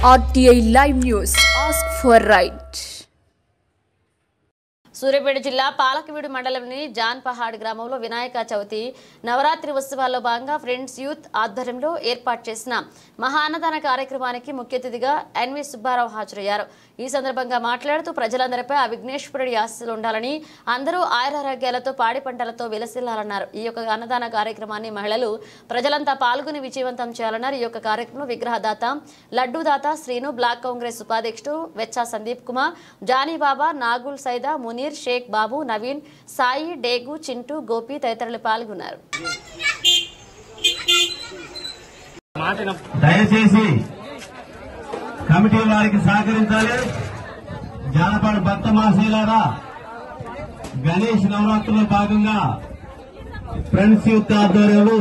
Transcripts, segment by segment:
RTI Live News. Ask for right. Suryapet జిల్లా పాలకవీడు మండలంలోని John Pahad గ్రామంలో వినాయక చవితి నవరాత్రి ఉత్సవాల్లో భాగంగా ఫ్రెండ్స్ యూత్ ఆధ్వర్యంలో ఏర్పాటు చేసిన మహా అన్నదాన కార్యక్రమానికి ముఖ్య అతిథిగా ఎన్వి సుబ్బారావు హాజరయ్యారు. ఈ సందర్భంగా మాట్లాడుతూ ప్రజలందరిపై ఆ విఘ్నేశ్వరుడి ఆశీస్సులు ఉండాలని, అందరూ ఆయురారోగ్యాలతో పాడి పంటలతో విలసిల్లాలన్నారు. ఈ యొక్క అన్నదాన కార్యక్రమాన్ని మహిళలు ప్రజలంతా పాల్గొని విజయవంతం చేయాలన్నారు. ఈ యొక్క కార్యక్రమంలో విగ్రహదాత లడ్డూదాత శ్రీను, బ్లాక్ కాంగ్రెస్ ఉపాధ్యక్షుడు వెచ్చా సందీప్ కుమార్, జానీబాబా, నాగుల్ సైదా, మునీర్, షేక్ బాబు, నవీన్, సాయి, డేగు, చింటూ, గోపి తదితరులు పాల్గొన్నారు. దయచేసి కమిటీ వారికి సహకరించాలి. జానపద భక్త మహాశయులారా, గణేష్ నవరాత్రుల్లో భాగంగా ఫ్రెండ్స్ యూత్ ఆధ్వర్యంలో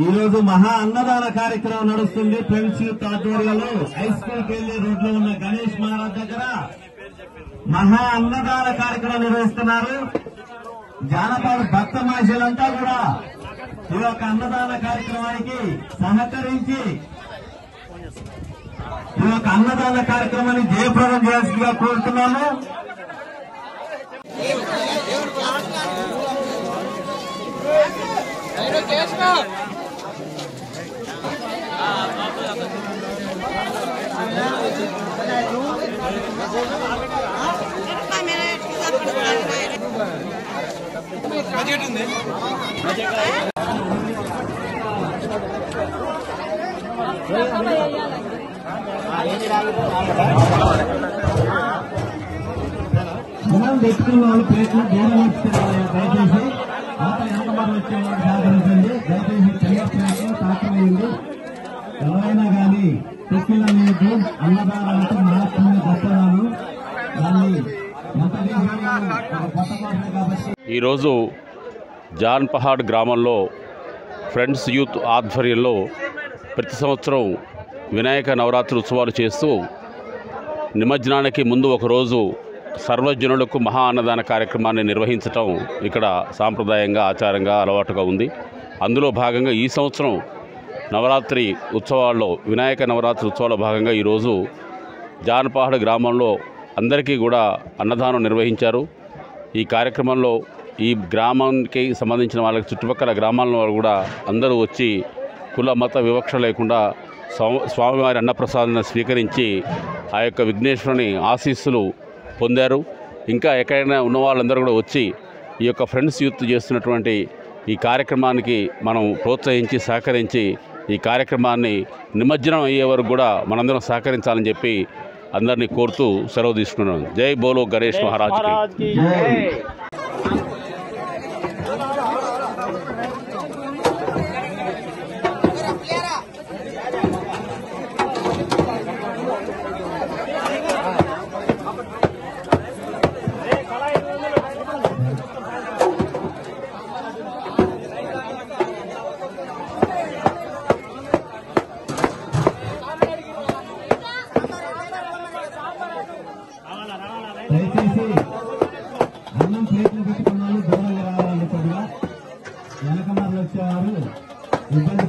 ఈరోజు మహా అన్నదాన కార్యక్రమం నడుస్తుంది. ఫ్రెండ్స్ యూత్ ఆధ్వర్యంలో హై స్కూల్ కి వెళ్లి రోడ్లో ఉన్న గణేష్ మహారాజ్ దగ్గర మహా అన్నదాన కార్యక్రమం నిర్వహిస్తున్నారు. జానపద భక్త మహాశయులంతా కూడా ఈ యొక్క అన్నదాన కార్యక్రమానికి సహకరించి ఈ యొక్క అన్నదాన కార్యక్రమాన్ని జయప్రదం చేయాల్సిందిగా కోరుతున్నాము. మనం తెచ్చుకున్న వాళ్ళు ప్లేట్లు దూరం వచ్చేవాళ్ళు దయచేసి వెనకబడి వచ్చే వాళ్ళు సహకరించండి. దయచేసి చెయ్య ప్లేట్లు తాకవేయండి. ఎవరైనా కానీ తెచ్చిన లేదు అన్నదానాలతో మహాత్మ్య గొప్పదాను దాన్ని ఈరోజు జాన్ పహాడ్ గ్రామంలో ఫ్రెండ్స్ యూత్ ఆధ్వర్యంలో ప్రతి సంవత్సరం వినాయక నవరాత్రి ఉత్సవాలు చేస్తూ నిమజ్జనానికి ముందు ఒకరోజు సర్వజనులకు మహా అన్నదాన కార్యక్రమాన్ని నిర్వహించటం ఇక్కడ సాంప్రదాయంగా ఆచారంగా అలవాటుగా ఉంది. అందులో భాగంగా ఈ సంవత్సరం నవరాత్రి ఉత్సవాల్లో వినాయక నవరాత్రి ఉత్సవాల భాగంగా ఈరోజు జాన్ పహాడ్ గ్రామంలో అందరికీ కూడా అన్నదానం నిర్వహించారు. ఈ కార్యక్రమంలో ఈ గ్రామానికి సంబంధించిన వాళ్ళకి చుట్టుపక్కల గ్రామాల వాళ్ళు కూడా అందరూ వచ్చి కుల మత వివక్ష లేకుండా స్వామివారి అన్నప్రసాదాన్ని స్వీకరించి ఆ యొక్క విఘ్నేశ్వరుని ఆశీస్సులు పొందారు. ఇంకా ఎక్కడైనా ఉన్న వాళ్ళందరూ కూడా వచ్చి ఈ యొక్క ఫ్రెండ్స్ యూత్ చేస్తున్నటువంటి ఈ కార్యక్రమానికి మనం ప్రోత్సహించి సహకరించి ఈ కార్యక్రమాన్ని నిమజ్జనం అయ్యే వరకు కూడా మనందరం సహకరించాలని చెప్పి అందరినీ కోరుతూ సెలవు తీసుకున్నాను. జై బోలో గణేష్ మహారాజ్కి. దయచేసి అన్నం ప్లేట్లు పెట్టుకున్న వాళ్ళు దూరంగా రావాలని కొద్దిగా వెనక మరలు వచ్చేవారు ఇబ్బంది